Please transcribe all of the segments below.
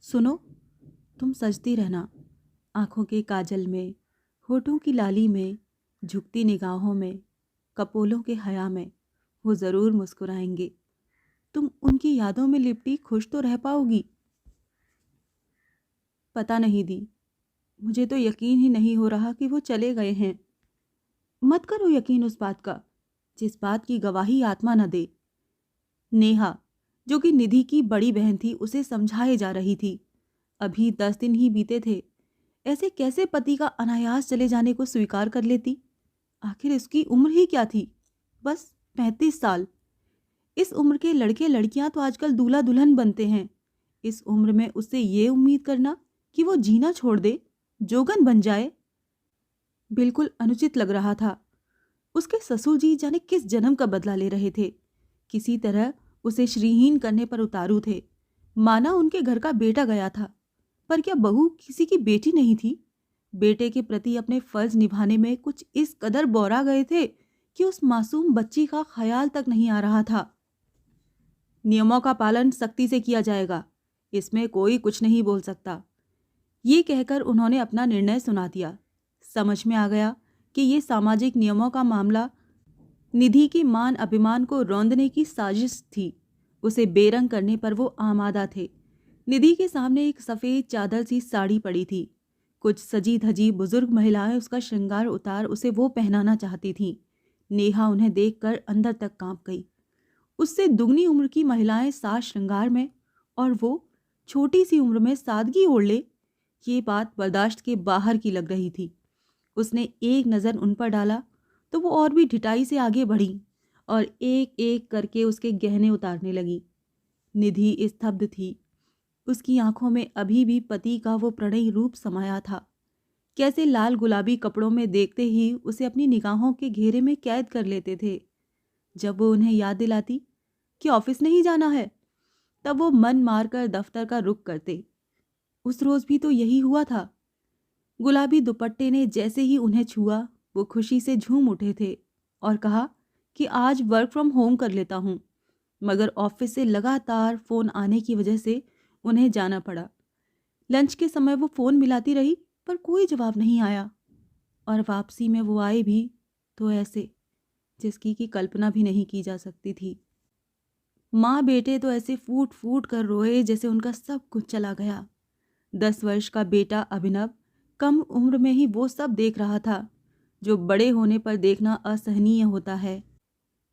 सुनो, तुम सजती रहना। आंखों के काजल में, होठों की लाली में, झुकती निगाहों में, कपोलों के हया में वो ज़रूर मुस्कुराएंगे। तुम उनकी यादों में लिपटी खुश तो रह पाओगी। पता नहीं दी, मुझे तो यकीन ही नहीं हो रहा कि वो चले गए हैं। मत करो यकीन उस बात का जिस बात की गवाही आत्मा न दे। नेहा, जो कि निधि की बड़ी बहन थी, उसे समझाए जा रही थी। अभी 10 दिन ही बीते थे। ऐसे कैसे पति का अनायास चले जाने को स्वीकार कर लेती? आखिर इसकी उम्र ही क्या थी? बस 35 साल। इस उम्र के लड़के लड़कियां तो आजकल दूल्हा दुल्हन बनते हैं। इस उम्र में उससे ये उम्मीद करना कि वो जीना छोड़ दे, जोगन बन जाए, बिल्कुल अनुचित लग रहा था। उसके ससुर जी जाने किस जन्म का बदला ले रहे थे। किसी तरह उसे श्रीहीन करने पर उतारू थे। माना उनके घर का बेटा गया था, पर क्या बहू किसी की बेटी नहीं थी? बेटे के प्रति अपने फर्ज निभाने में कुछ इस कदर बौरा गए थे कि उस मासूम बच्ची का ख्याल तक नहीं आ रहा था। नियमों का पालन सख्ती से किया जाएगा, इसमें कोई कुछ नहीं बोल सकता। ये कहकर उन्होंने अपना निर्णय सुना दिया। समझ में आ गया कि ये सामाजिक नियमों का मामला निधि की मान अभिमान को रौंदने की साजिश थी। उसे बेरंग करने पर वो आमादा थे। निधि के सामने एक सफ़ेद चादर सी साड़ी पड़ी थी। कुछ सजी धजी बुजुर्ग महिलाएं उसका श्रृंगार उतार उसे वो पहनाना चाहती थीं। नेहा उन्हें देखकर अंदर तक कांप गई। उससे दुगनी उम्र की महिलाएं साज श्रृंगार में, और वो छोटी सी उम्र में सादगी ओढ़ ले, ये बात बर्दाश्त के बाहर की लग रही थी। उसने एक नज़र उन पर डाला तो वो और भी ढिठाई से आगे बढ़ी और एक एक करके उसके गहने उतारने लगी। निधि स्तब्ध थी। उसकी आंखों में अभी भी पति का वो प्रणयी रूप समाया था। कैसे लाल गुलाबी कपड़ों में देखते ही उसे अपनी निगाहों के घेरे में कैद कर लेते थे। जब वो उन्हें याद दिलाती कि ऑफिस नहीं जाना है, तब वो मन मारकर दफ्तर का रुख करते। उस रोज भी तो यही हुआ था। गुलाबी दुपट्टे ने जैसे ही उन्हें छुआ, वो खुशी से झूम उठे थे और कहा कि आज वर्क फ्रॉम होम कर लेता हूँ। मगर ऑफिस से लगातार फ़ोन आने की वजह से उन्हें जाना पड़ा। लंच के समय वो फ़ोन मिलाती रही, पर कोई जवाब नहीं आया। और वापसी में वो आए भी तो ऐसे, जिसकी की कल्पना भी नहीं की जा सकती थी। माँ बेटे तो ऐसे फूट फूट कर रोए जैसे उनका सब कुछ चला गया। 10 वर्ष का बेटा अभिनव कम उम्र में ही वो सब देख रहा था जो बड़े होने पर देखना असहनीय होता है।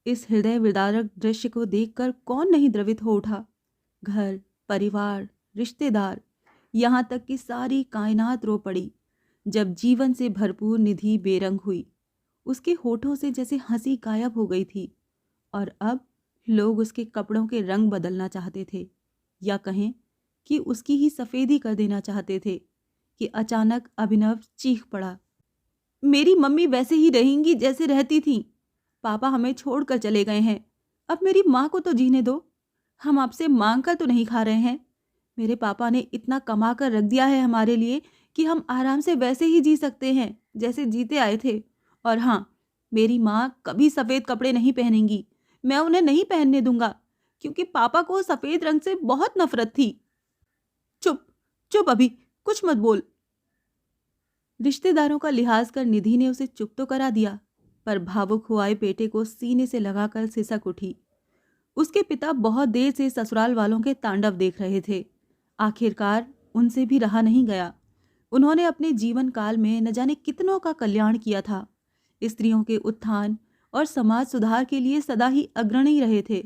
इस हृदय विदारक दृश्य को देखकर कौन नहीं द्रवित हो उठा। घर, परिवार, रिश्तेदार, यहाँ तक कि सारी कायनात रो पड़ी जब जीवन से भरपूर निधि बेरंग हुई। उसके होठों से जैसे हंसी गायब हो गई थी और अब लोग उसके कपड़ों के रंग बदलना चाहते थे, या कहें कि उसकी ही सफ़ेदी कर देना चाहते थे कि अचानक अभिनव चीख पड़ा, मेरी मम्मी वैसे ही रहेंगी जैसे रहती थीं। पापा हमें छोड़कर चले गए हैं। अब मेरी माँ को तो जीने दो। हम आपसे मांग कर तो नहीं खा रहे हैं। मेरे पापा ने इतना कमा कर रख दिया है हमारे लिए कि हम आराम से वैसे ही जी सकते हैं जैसे जीते आए थे। और हाँ, मेरी माँ कभी सफ़ेद कपड़े नहीं पहनेंगी। मैं उन्हें नहीं पहनने दूंगा, क्योंकि पापा को सफ़ेद रंग से बहुत नफरत थी। चुप, चुप, अभी कुछ मत बोल। रिश्तेदारों का लिहाज कर निधि ने उसे चुप तो करा दिया, पर भावुक हुए बेटे को सीने से लगाकर सिसक उठी। उसके पिता बहुत देर से ससुराल वालों के तांडव देख रहे थे। आखिरकार उनसे भी रहा नहीं गया। उन्होंने अपने जीवन काल में न जाने कितनों का कल्याण किया था। स्त्रियों के उत्थान और समाज सुधार के लिए सदा ही अग्रणी रहे थे।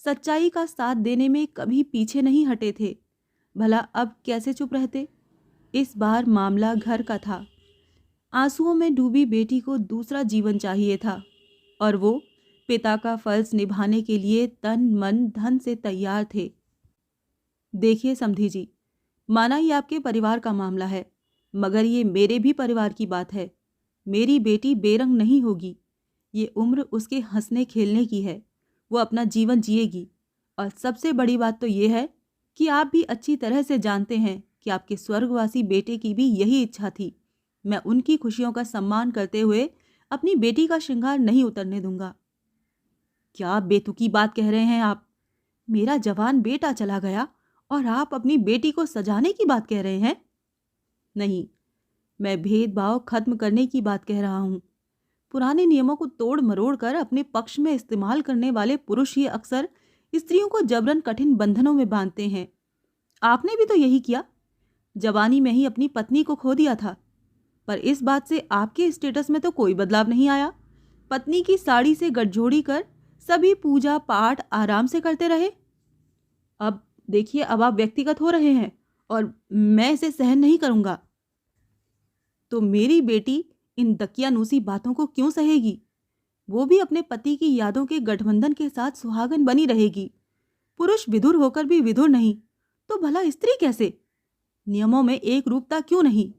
सच्चाई का साथ देने में कभी पीछे नहीं हटे थे। भला अब कैसे चुप रहते? इस बार मामला घर का था। आंसुओं में डूबी बेटी को दूसरा जीवन चाहिए था और वो पिता का फर्ज निभाने के लिए तन मन धन से तैयार थे। देखिए समधी जी, माना ये आपके परिवार का मामला है, मगर ये मेरे भी परिवार की बात है। मेरी बेटी बेरंग नहीं होगी। ये उम्र उसके हंसने खेलने की है। वो अपना जीवन जिएगी। और सबसे बड़ी बात तो ये है कि आप भी अच्छी तरह से जानते हैं कि आपके स्वर्गवासी बेटे की भी यही इच्छा थी। मैं उनकी खुशियों का सम्मान करते हुए अपनी बेटी का श्रृंगार नहीं उतरने दूंगा। क्या बेतुकी बात कह रहे हैं आप? मेरा जवान बेटा चला गया और आप अपनी बेटी को सजाने की बात कह रहे हैं? नहीं, मैं भेदभाव खत्म करने की बात कह रहा हूँ। पुराने नियमों को तोड़ मरोड़ कर अपने पक्ष में इस्तेमाल करने वाले पुरुष ही अक्सर स्त्रियों को जबरन कठिन बंधनों में बांधते हैं। आपने भी तो यही किया। जवानी में ही अपनी पत्नी को खो दिया था, पर इस बात से आपके स्टेटस में तो कोई बदलाव नहीं आया। पत्नी की साड़ी से गठजोड़ी कर सभी पूजा पाठ आराम से करते रहे। अब देखिए, अब आप व्यक्तिगत हो रहे हैं और मैं इसे सहन नहीं करूंगा। तो मेरी बेटी इन दकियानूसी बातों को क्यों सहेगी? वो भी अपने पति की यादों के गठबंधन के साथ सुहागन बनी रहेगी। पुरुष विधुर होकर भी विधुर नहीं, तो भला स्त्री कैसे? नियमों में एक रूपता क्यों नहीं?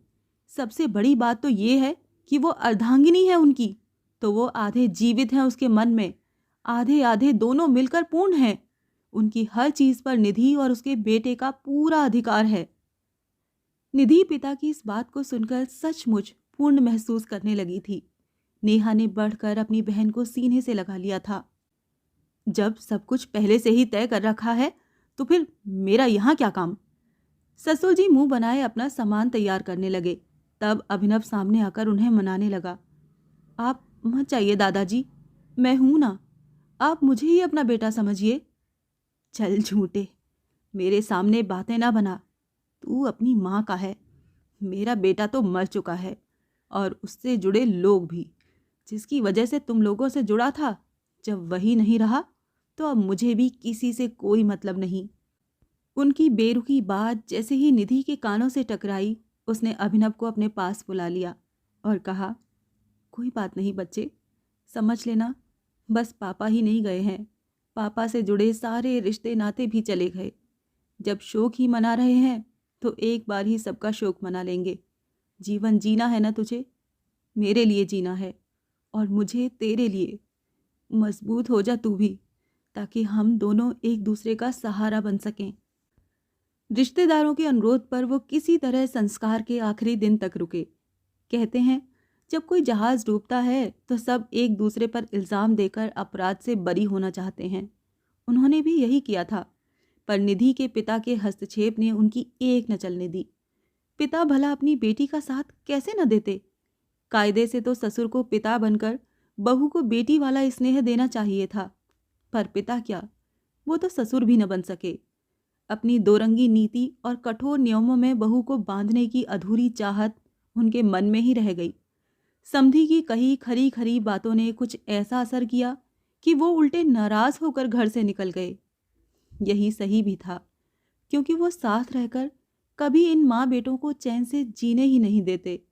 सबसे बड़ी बात तो ये है कि वो अर्धांगिनी है उनकी, तो वो आधे जीवित हैं उसके मन में, आधे आधे दोनों मिलकर पूर्ण हैं। उनकी हर चीज पर निधि और उसके बेटे का पूरा अधिकार है। निधि पिता की इस बात को सुनकर सचमुच पूर्ण महसूस करने लगी थी। नेहा ने बढ़कर अपनी बहन को सीने से लगा लिया था। जब सब कुछ पहले से ही तय कर रखा है, तो फिर मेरा यहाँ क्या काम? ससुर जी मुंह बनाए अपना सामान तैयार करने लगे। तब अभिनव सामने आकर उन्हें मनाने लगा। आप मत जाइए दादाजी, मैं हूं ना, आप मुझे ही अपना बेटा समझिए। चल झूठे, मेरे सामने बातें ना बना। तू अपनी माँ का है, मेरा बेटा तो मर चुका है, और उससे जुड़े लोग भी। जिसकी वजह से तुम लोगों से जुड़ा था, जब वही नहीं रहा, तो अब मुझे भी किसी से कोई मतलब नहीं। उनकी बेरुखी बात जैसे ही निधि के कानों से टकराई, उसने अभिनव को अपने पास बुला लिया और कहा, कोई बात नहीं बच्चे, समझ लेना, बस पापा ही नहीं गए हैं, पापा से जुड़े सारे रिश्ते नाते भी चले गए। जब शोक ही मना रहे हैं, तो एक बार ही सबका शोक मना लेंगे। जीवन जीना है ना तुझे, मेरे लिए जीना है, और मुझे तेरे लिए। मजबूत हो जा तू भी, ताकि हम दोनों एक दूसरे का सहारा बन सकें। रिश्तेदारों के अनुरोध पर वो किसी तरह संस्कार के आखिरी दिन तक रुके। कहते हैं, जब कोई जहाज डूबता है तो सब एक दूसरे पर इल्ज़ाम देकर अपराध से बरी होना चाहते हैं। उन्होंने भी यही किया था, पर निधि के पिता के हस्तक्षेप ने उनकी एक न चलने दी। पिता भला अपनी बेटी का साथ कैसे न देते? कायदे से तो ससुर को पिता बनकर बहू को बेटी वाला स्नेह देना चाहिए था, पर पिता क्या, वो तो ससुर भी न बन सके। अपनी दोरंगी नीति और कठोर नियमों में बहू को बांधने की अधूरी चाहत उनके मन में ही रह गई। समधी की कही खरी खरी बातों ने कुछ ऐसा असर किया कि वो उल्टे नाराज होकर घर से निकल गए। यही सही भी था, क्योंकि वो साथ रहकर कभी इन माँ बेटों को चैन से जीने ही नहीं देते।